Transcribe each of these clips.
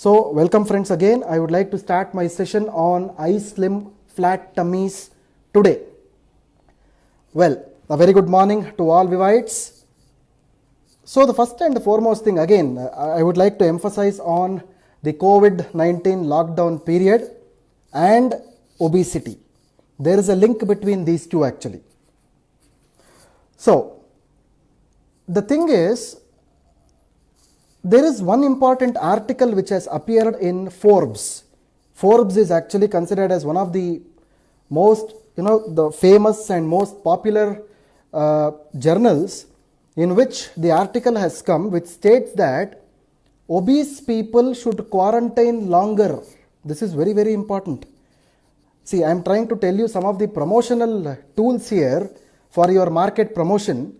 So welcome friends again. I would like to start my session on iSlim flat tummies today. Well, a very good morning to all Vivites. So the first and the foremost thing again, I would like to emphasize on the COVID-19 lockdown period and obesity. There is a link between these two actually. So the thing is, there is one important article which has appeared in Forbes. Forbes is actually considered as one of the most, the famous and most popular journals, in which the article has come, which states that obese people should quarantine longer. This is very, very important. See, I am trying to tell you some of the promotional tools here for your market promotion.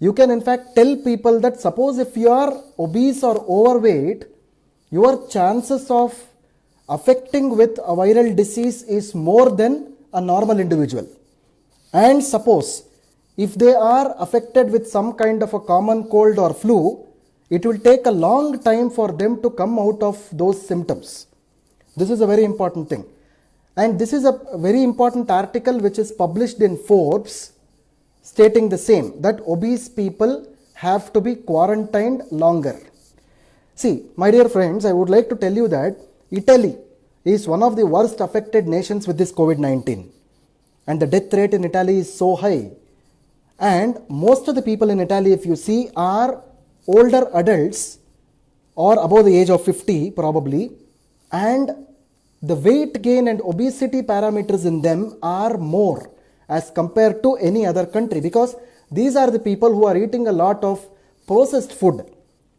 You can in fact tell people that suppose if you are obese or overweight, your chances of affecting with a viral disease is more than a normal individual. And suppose if they are affected with some kind of a common cold or flu, it will take a long time for them to come out of those symptoms. This is a very important thing. And this is a very important article which is published in Forbes, stating the same, that obese people have to be quarantined longer. See, my dear friends, I would like to tell you that Italy is one of the worst affected nations with this COVID-19. And the death rate in Italy is so high. And most of the people in Italy, if you see, are older adults or above the age of 50 probably. And the weight gain and obesity parameters in them are more as compared to any other country, because these are the people who are eating a lot of processed food.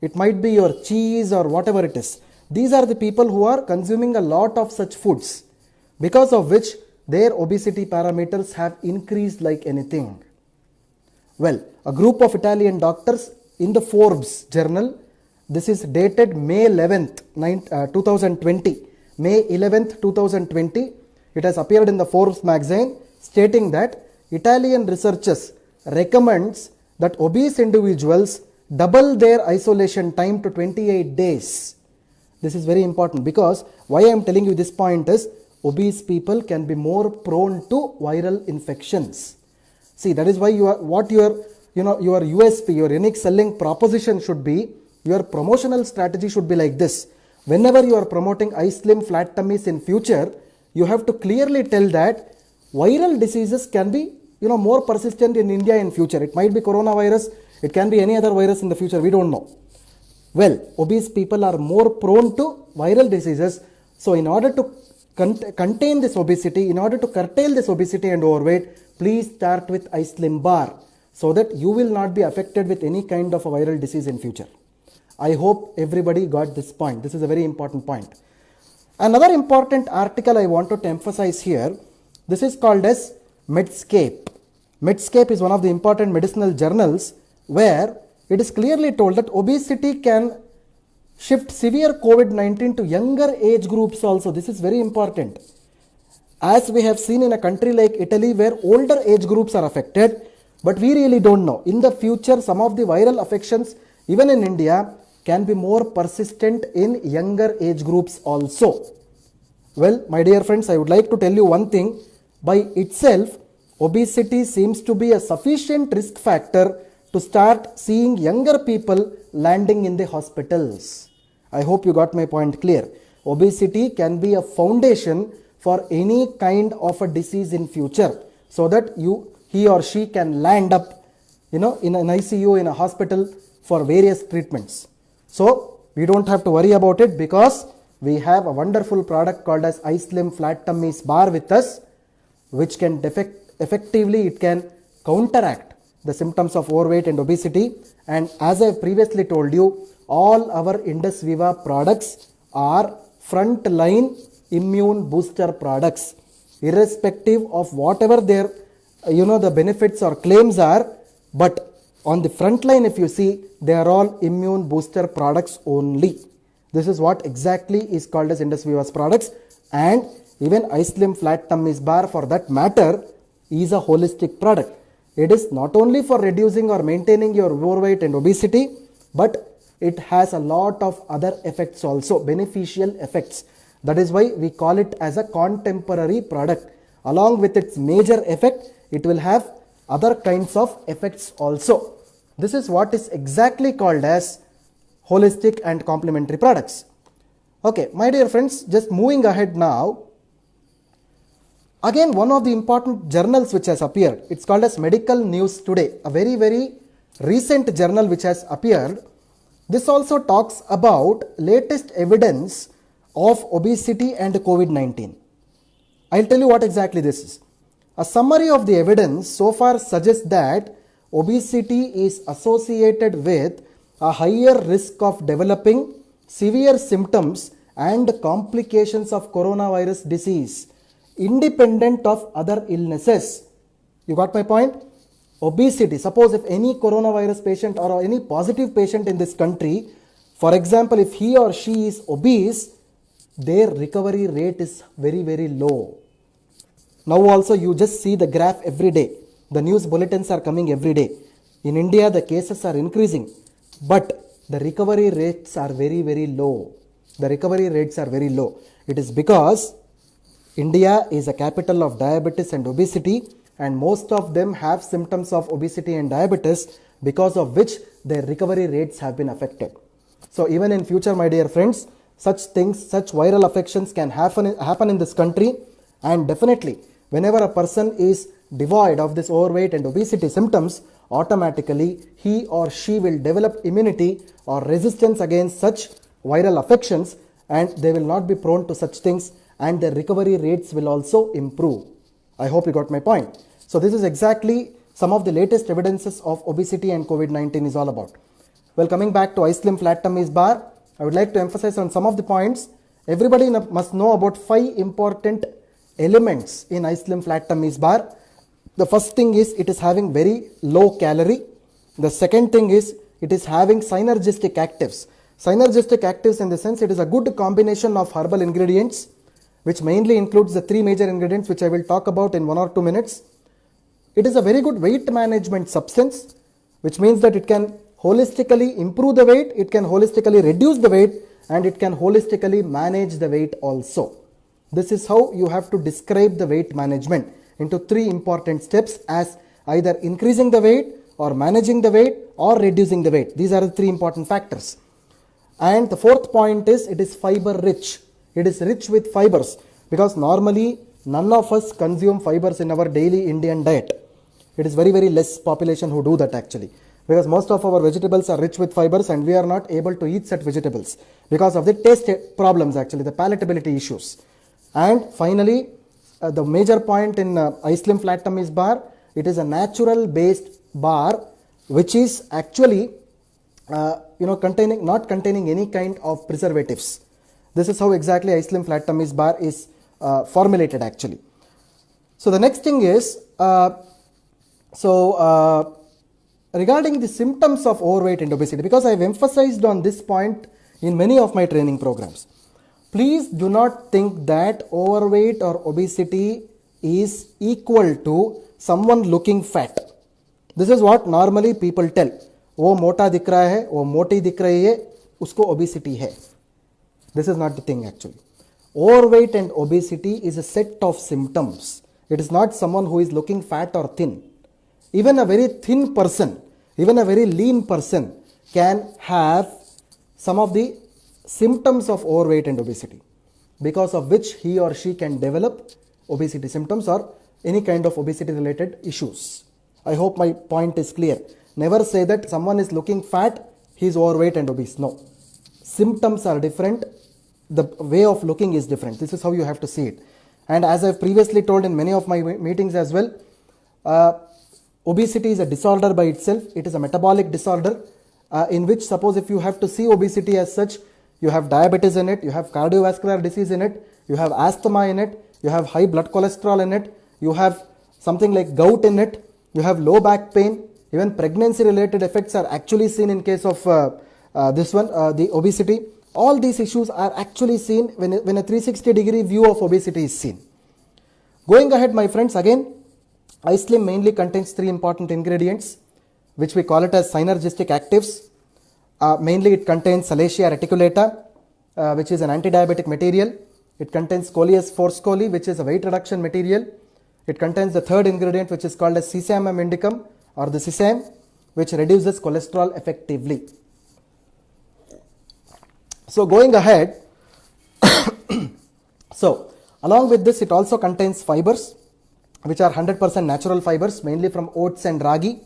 It might be your cheese or whatever it is. These are the people who are consuming a lot of such foods, because of which their obesity parameters have increased like anything. Well, a group of Italian doctors in the Forbes journal, this is dated May 11th, 2020. May 11th, 2020. It has appeared in the Forbes magazine, stating that Italian researchers recommends that obese individuals double their isolation time to 28 days. This is very important, because why I am telling you this point is, obese people can be more prone to viral infections. See, that is why your USP, your unique selling proposition should be, your promotional strategy should be like this. Whenever you are promoting iSlim flat tummies in future, you have to clearly tell that viral diseases can be, more persistent in India in future. It might be coronavirus, it can be any other virus in the future, we don't know. Well, obese people are more prone to viral diseases. So in order to contain this obesity, in order to curtail this obesity and overweight, please start with iSlim bar, so that you will not be affected with any kind of a viral disease in future. I hope everybody got this point. This is a very important point. Another important article I wanted to emphasize here, this is called as Medscape. Medscape is one of the important medicinal journals, where it is clearly told that obesity can shift severe COVID-19 to younger age groups also. This is very important. As we have seen in a country like Italy, where older age groups are affected, but we really don't know. In the future, some of the viral affections, even in India, can be more persistent in younger age groups also. Well, my dear friends, I would like to tell you one thing. By itself, obesity seems to be a sufficient risk factor to start seeing younger people landing in the hospitals. I hope you got my point clear. Obesity can be a foundation for any kind of a disease in future, so that he or she can land up, in an ICU, in a hospital for various treatments. So we don't have to worry about it, because we have a wonderful product called as iSlim Flat Tummies Bar with us, which can effectively, it can counteract the symptoms of overweight and obesity. And as I previously told you, all our Indus Viva products are front-line immune booster products, irrespective of whatever their, the benefits or claims are. But on the front line, if you see, they are all immune booster products only. This is what exactly is called as Indus Viva's products. And even iSlim Flat Tummies Bar, for that matter, is a holistic product. It is not only for reducing or maintaining your overweight and obesity, but it has a lot of other effects also, beneficial effects. That is why we call it as a contemporary product. Along with its major effect, it will have other kinds of effects also. This is what is exactly called as holistic and complementary products. Okay, my dear friends, just moving ahead now. Again, one of the important journals which has appeared, it's called as Medical News Today, a very, very recent journal which has appeared. This also talks about latest evidence of obesity and COVID-19. I'll tell you what exactly this is. A summary of the evidence so far suggests that obesity is associated with a higher risk of developing severe symptoms and complications of coronavirus disease, independent of other illnesses. You got my point? Obesity, suppose if any coronavirus patient or any positive patient in this country, for example, if he or she is obese, their recovery rate is very, very low. Now also you just see the graph every day. The news bulletins are coming every day. In India, the cases are increasing, but the recovery rates are very, very low. The recovery rates are very low. It is because India is a capital of diabetes and obesity, and most of them have symptoms of obesity and diabetes, because of which their recovery rates have been affected. So even in future, my dear friends, such things, such viral affections can happen in this country, and definitely whenever a person is devoid of this overweight and obesity symptoms, automatically he or she will develop immunity or resistance against such viral affections, and they will not be prone to such things, and their recovery rates will also improve. I hope you got my point. So this is exactly some of the latest evidences of obesity and COVID-19 is all about. Well, coming back to iSlim Flat Tummies Bar, I would like to emphasize on some of the points. Everybody must know about 5 important elements in iSlim Flat Tummies Bar. The first thing is it is having very low calorie. The second thing is it is having synergistic actives. Synergistic actives in the sense it is a good combination of herbal ingredients, which mainly includes the 3 major ingredients which I will talk about in 1 or 2 minutes. It is a very good weight management substance, which means that it can holistically improve the weight, it can holistically reduce the weight, and it can holistically manage the weight also. This is how you have to describe the weight management into 3 important steps, as either increasing the weight or managing the weight or reducing the weight. These are the 3 important factors. And the 4th point is it is fiber rich. It is rich with fibers, because normally none of us consume fibers in our daily Indian diet. It is very, very less population who do that actually, because most of our vegetables are rich with fibers, and we are not able to eat such vegetables because of the taste problems actually, the palatability issues. And finally, the major point in iSlim Flat Tummies Bar, it is a natural based bar which is actually not containing any kind of preservatives. This is how exactly iSlim Flat Tummies Bar is formulated actually. So the next thing is, regarding the symptoms of overweight and obesity, because I have emphasized on this point in many of my training programs. Please do not think that overweight or obesity is equal to someone looking fat. This is what normally people tell. वो मोटा दिख रहा है, वो मोटी दिख रही है, उसको obesity है. This is not the thing actually. Overweight and obesity is a set of symptoms. It is not someone who is looking fat or thin. Even a very thin person, even a very lean person can have some of the symptoms of overweight and obesity, because of which he or she can develop obesity symptoms or any kind of obesity related issues. I hope my point is clear. Never say that someone is looking fat, he is overweight and obese. No. Symptoms are different. The way of looking is different. This is how you have to see it. And as I have previously told in many of my meetings as well, obesity is a disorder by itself. It is a metabolic disorder in which, suppose if you have to see obesity as such, you have diabetes in it, you have cardiovascular disease in it, you have asthma in it, you have high blood cholesterol in it, you have something like gout in it, you have low back pain, even pregnancy related effects are actually seen in case of the obesity. All these issues are actually seen when a 360-degree view of obesity is seen. Going ahead, my friends, again, iSlim mainly contains 3 important ingredients, which we call it as synergistic actives. Mainly it contains Salacia reticulata, which is an anti-diabetic material. It contains Coleus forscoli, which is a weight reduction material. It contains the third ingredient, which is called as Sesamum indicum or the sesame, which reduces cholesterol effectively. So going ahead, so along with this, it also contains fibers, which are 100% natural fibers, mainly from oats and ragi.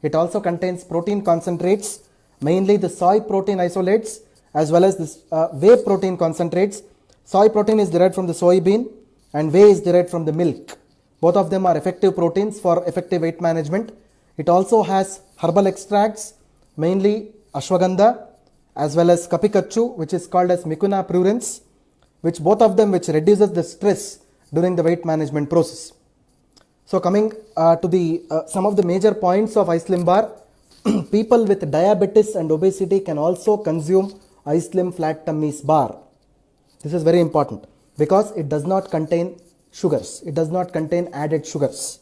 It also contains protein concentrates, mainly the soy protein isolates, as well as this whey protein concentrates. Soy protein is derived from the soybean and whey is derived from the milk. Both of them are effective proteins for effective weight management. It also has herbal extracts, mainly ashwagandha, as well as kapikachu, which is called as Mucuna pruriens, which both of them which reduces the stress during the weight management process. So coming to the some of the major points of Ice Slim bar, people with diabetes and obesity can also consume Ice Slim flat tummies bar. This is very important because it does not contain sugars. It does not contain added sugars.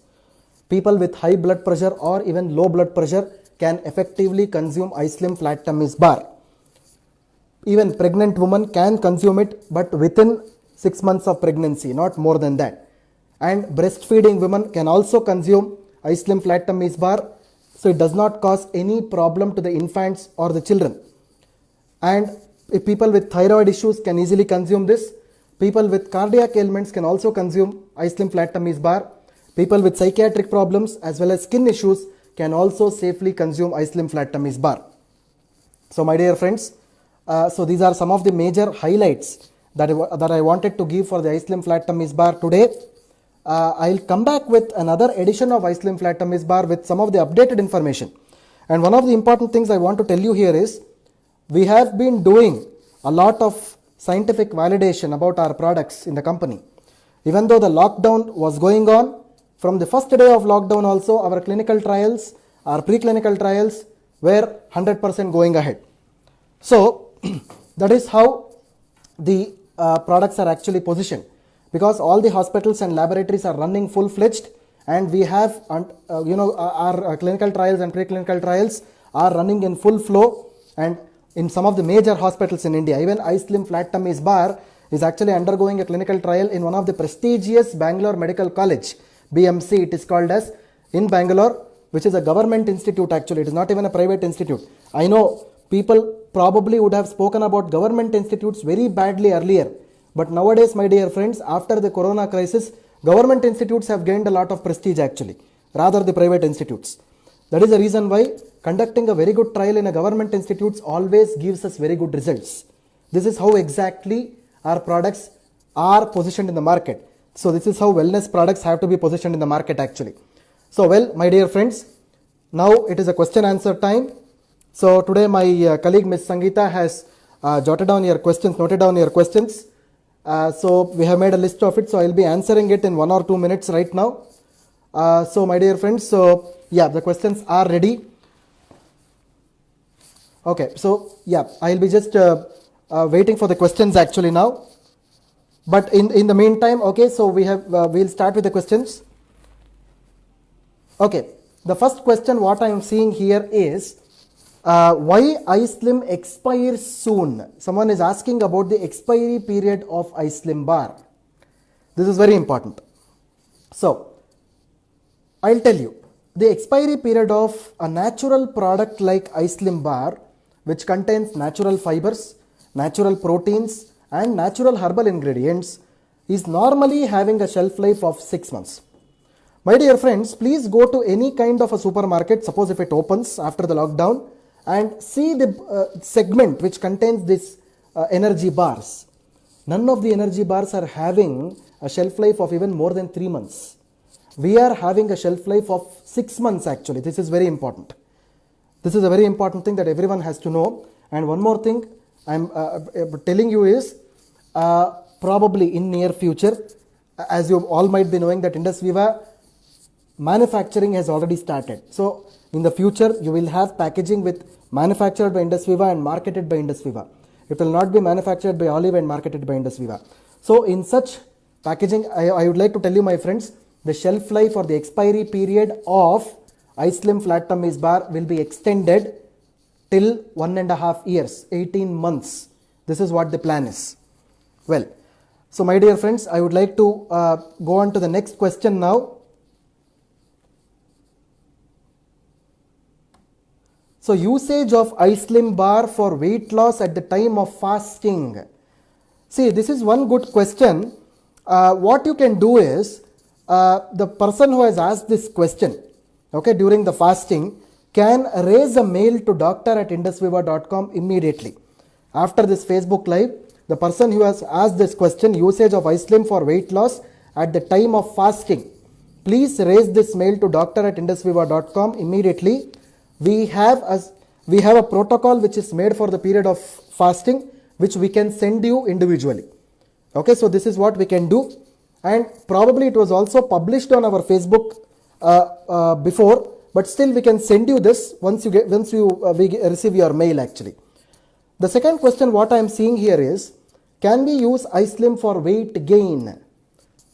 People with high blood pressure or even low blood pressure can effectively consume Ice Slim flat tummies bar. Even pregnant women can consume it, but within 6 months of pregnancy, not more than that. And breastfeeding women can also consume Ice Slim flat tummies bar, so it does not cause any problem to the infants or the children. And if people with thyroid issues can easily consume this. People with cardiac ailments can also consume Ice Slim flat tummies bar. People with psychiatric problems as well as skin issues can also safely consume Ice Slim flat tummies bar. So my dear friends, so these are some of the major highlights that I wanted to give for the Ice Slim flat tummies bar today. I'll come back with another edition of Ice Slim flat tummies bar with some of the updated information. And one of the important things I want to tell you here is, we have been doing a lot of scientific validation about our products in the company. Even though the lockdown was going on, from the first day of lockdown also, our clinical trials, our preclinical trials were 100% going ahead. So that is how the products are actually positioned, because all the hospitals and laboratories are running full-fledged, and we have our clinical trials and preclinical trials are running in full flow. And in some of the major hospitals in India, even Ice Slim flat tummies bar is actually undergoing a clinical trial in one of the prestigious Bangalore Medical College, BMC it is called as, in Bangalore, which is a government institute actually. It is not even a private institute. I know people probably would have spoken about government institutes very badly earlier, but nowadays, my dear friends, after the corona crisis, government institutes have gained a lot of prestige actually, rather the private institutes. That is the reason why conducting a very good trial in a government institutes always gives us very good results. This is how exactly our products are positioned in the market. So this is how wellness products have to be positioned in the market actually. So well, my dear friends, now it is a question answer time. So today my colleague Ms. Sangeeta has jotted down your questions, noted down your questions. So we have made a list of it, so I will be answering it in 1 or 2 minutes right now. So my dear friends, so yeah, the questions are ready. Okay, so yeah, I will be just waiting for the questions actually now. But in the meantime, okay, so we'll start with the questions. Okay, the first question what I am seeing here is, why Ice Slim expires soon? Someone is asking about the expiry period of Ice Slim bar. This is very important. So I'll tell you, the expiry period of a natural product like Ice Slim bar, which contains natural fibers, natural proteins and natural herbal ingredients, is normally having a shelf life of 6 months. My dear friends, please go to any kind of a supermarket, suppose if it opens after the lockdown, and see the segment which contains this energy bars. None of the energy bars are having a shelf life of even more than 3 months. We are having a shelf life of 6 months actually. This is very important. This is a very important thing that everyone has to know. And one more thing I am telling you is, probably in near future, as you all might be knowing, that Indus Viva manufacturing has already started. So in the future, you will have packaging with manufactured by Indus Viva and marketed by Indus Viva. It will not be manufactured by Olive and marketed by Indus Viva. So in such packaging, I would like to tell you, my friends, the shelf life or the expiry period of Ice Slim flat tummies bar will be extended till 1.5 years, 18 months. This is what the plan is. Well, so my dear friends, I would like to go on to the next question now. So usage of iSlim bar for weight loss at the time of fasting. See, this is one good question. What you can do is, the person who has asked this question, okay, during the fasting, can raise a mail to doctor@indusviva.com immediately. After this Facebook live, the person who has asked this question, usage of iSlim for weight loss at the time of fasting, please raise this mail to doctor@indusviva.com immediately. We have a protocol which is made for the period of fasting, which we can send you individually. Okay, so this is what we can do, and probably it was also published on our Facebook before, but still we can send you this once we receive your mail actually. The second question what I am seeing here is, can we use iSlim for weight gain?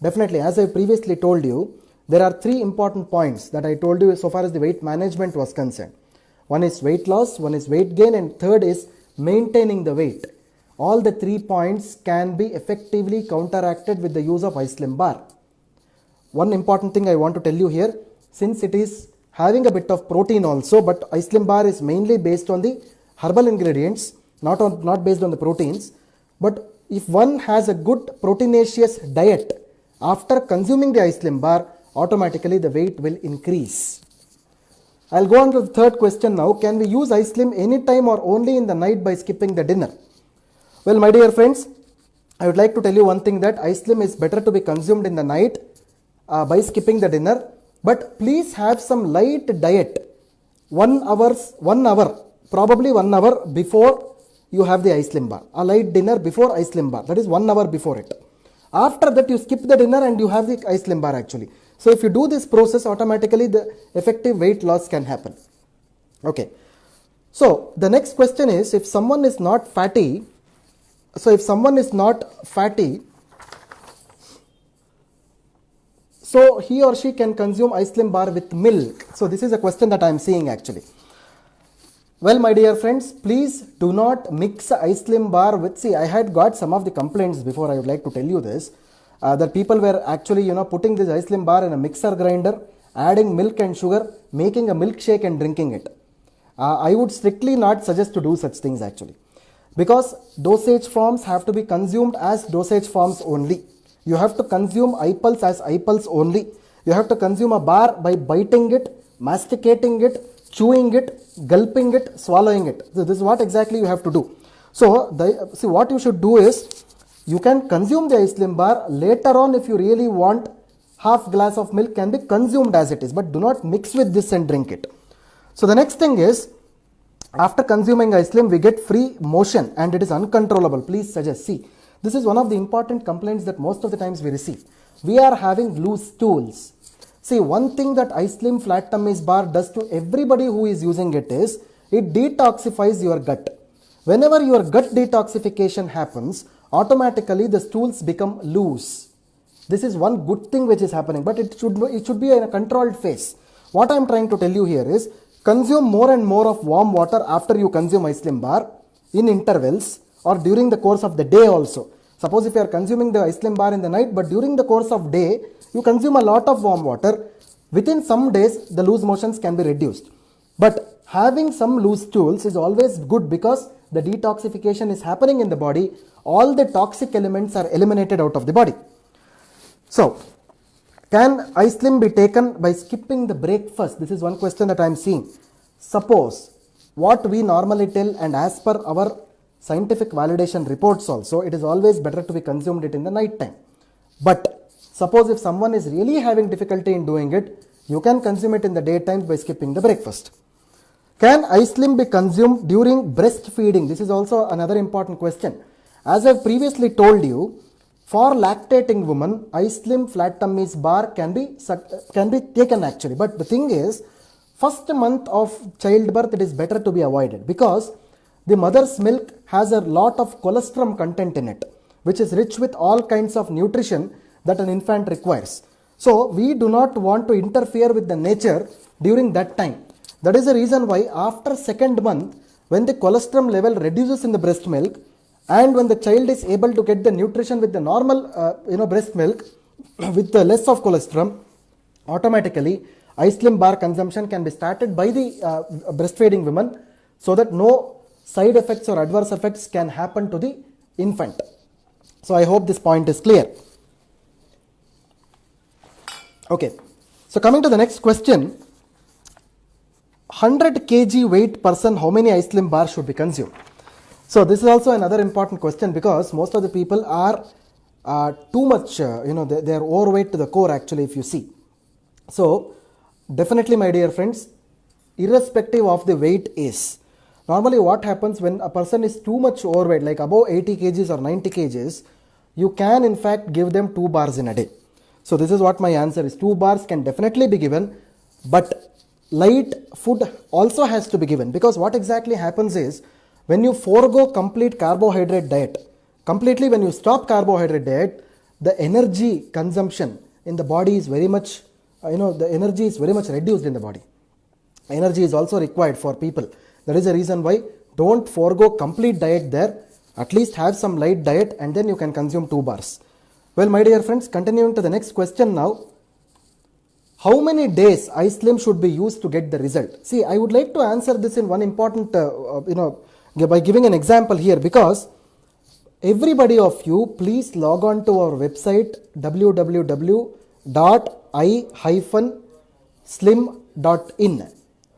Definitely, as I previously told you, there are three important points that I told you so far as the weight management was concerned. One is weight loss, one is weight gain, and third is maintaining the weight. All the 3 points can be effectively counteracted with the use of iSlim bar. One important thing I want to tell you here, since it is having a bit of protein also, but iSlim bar is mainly based on the herbal ingredients, not based on the proteins. But if one has a good proteinaceous diet, after consuming the iSlim bar, automatically the weight will increase. I'll go on to the third question now. Can we use iSlim anytime or only in the night by skipping the dinner? Well, my dear friends, I would like to tell you one thing, that iSlim is better to be consumed in the night by skipping the dinner. But please have some light diet, 1 hour, probably 1 hour before you have the iSlim bar. A light dinner before iSlim bar, that is 1 hour before it. After that you skip the dinner and you have the iSlim bar actually. So if you do this process, automatically the effective weight loss can happen. Okay. So the next question is, if someone is not fatty, so he or she can consume iSlim bar with milk. So this is a question that I am seeing actually. Well, my dear friends, please do not mix iSlim bar with, see, I had got some of the complaints before, I would like to tell you this, that people were actually, putting this iSlim bar in a mixer grinder, adding milk and sugar, making a milkshake and drinking it. I would strictly not suggest to do such things actually, because dosage forms have to be consumed as dosage forms only. You have to consume iPulse as iPulse only. You have to consume a bar by biting it, masticating it, chewing it, gulping it, swallowing it. So this is what exactly you have to do. So see, what you should do is, you can consume the iSlim bar later on. If you really want, half glass of milk can be consumed as it is, but do not mix with this and drink it. So the next thing is, after consuming iSlim, we get free motion and it is uncontrollable. Please suggest. See, this is one of the important complaints that most of the times we receive. We are having loose stools. See, one thing that iSlim flat tummies bar does to everybody who is using it is, it detoxifies your gut. Whenever your gut detoxification happens, automatically the stools become loose. This is one good thing which is happening, but it should be in a controlled phase. What I am trying to tell you here is, consume more and more of warm water after you consume iSlim bar in intervals or during the course of the day also. Suppose if you are consuming the iSlim bar in the night, but during the course of day, you consume a lot of warm water, within some days the loose motions can be reduced. But having some loose stools is always good, because the detoxification is happening in the body. All the toxic elements are eliminated out of the body. So, can iSlim be taken by skipping the breakfast? This is one question that I am seeing. Suppose, what we normally tell, and as per our scientific validation reports also, it is always better to be consumed it in the night time. But suppose if someone is really having difficulty in doing it, you can consume it in the daytime by skipping the breakfast. Can iSlim be consumed during breastfeeding? This is also another important question. As I have previously told you, for lactating women, iSlim flat tummies bar can be taken actually. But the thing is, first month of childbirth, it is better to be avoided, because the mother's milk has a lot of colostrum content in it, which is rich with all kinds of nutrition that an infant requires. So we do not want to interfere with the nature during that time. That is the reason why after second month, when the colostrum level reduces in the breast milk, and when the child is able to get the nutrition with the normal breast milk with the less of colostrum, automatically iSlim bar consumption can be started by the breastfeeding women, so that no side effects or adverse effects can happen to the infant. So I hope this point is clear. Okay, so coming to the next question, 100 kg weight person, how many iSlim bars should be consumed? So this is also another important question, because most of the people are too much, they are overweight to the core actually, if you see. So definitely, my dear friends, irrespective of the weight is, normally what happens when a person is too much overweight, like above 80 kgs or 90 kgs, you can in fact give them 2 bars in a day. So this is what my answer is. 2 bars can definitely be given, but light food also has to be given, because what exactly happens is, when you forego complete carbohydrate diet, completely when you stop carbohydrate diet, the energy consumption in the body is very much, the energy is very much reduced in the body. Energy is also required for people. There is a reason why don't forego complete diet there, at least have some light diet, and then you can consume 2 bars. Well, my dear friends, continuing to the next question now. How many days iSlim should be used to get the result? See, I would like to answer this in one important, by giving an example here, because everybody of you, please log on to our website www.i-slim.in.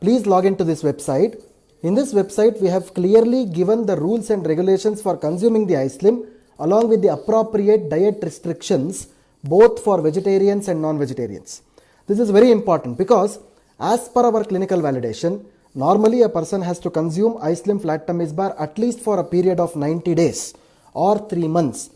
Please log into this website. In this website, we have clearly given the rules and regulations for consuming the iSlim, along with the appropriate diet restrictions, both for vegetarians and non-vegetarians. This is very important, because as per our clinical validation, normally a person has to consume iSlim flat tummy bar at least for a period of 90 days or 3 months,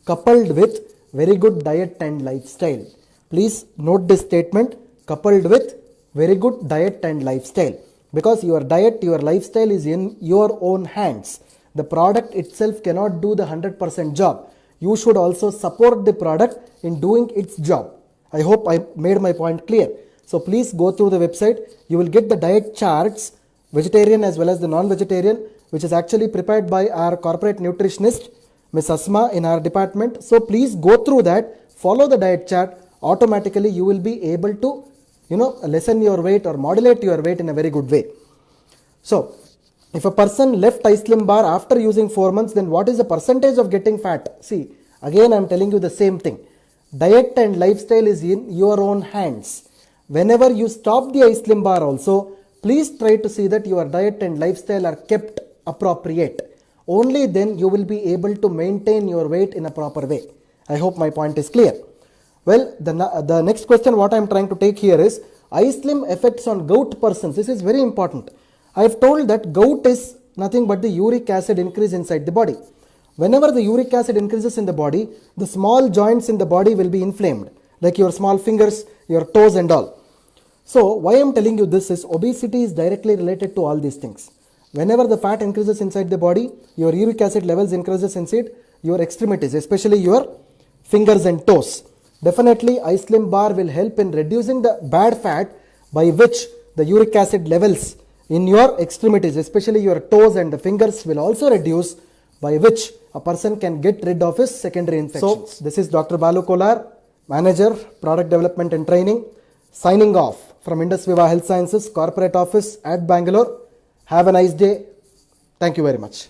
coupled with very good diet and lifestyle. Please note this statement, coupled with very good diet and lifestyle, because your diet, your lifestyle is in your own hands. The product itself cannot do the 100% job. You should also support the product in doing its job. I hope I made my point clear. So please go through the website. You will get the diet charts, vegetarian as well as the non-vegetarian, which is actually prepared by our corporate nutritionist, Ms. Asma, in our department. So please go through that, follow the diet chart. Automatically you will be able to, lessen your weight or modulate your weight in a very good way. So if a person left iSlim bar after using 4 months, then what is the percentage of getting fat? See, again I am telling you the same thing. Diet and lifestyle is in your own hands. Whenever you stop the iSlim bar also, please try to see that your diet and lifestyle are kept appropriate. Only then you will be able to maintain your weight in a proper way. I hope my point is clear. Well, the next question what I am trying to take here is iSlim effects on gout persons. This is very important. I have told that gout is nothing but the uric acid increase inside the body. Whenever the uric acid increases in the body, the small joints in the body will be inflamed, like your small fingers, your toes and all. So why I am telling you this is obesity is directly related to all these things. Whenever the fat increases inside the body, your uric acid levels increases inside your extremities, especially your fingers and toes. Definitely iSlim bar will help in reducing the bad fat, by which the uric acid levels in your extremities, especially your toes and the fingers, will also reduce, by which a person can get rid of his secondary infections. So this is Dr. Balu Kolar, Manager, Product Development and Training, signing off from Indus Viva Health Sciences Corporate Office at Bangalore. Have a nice day. Thank you very much.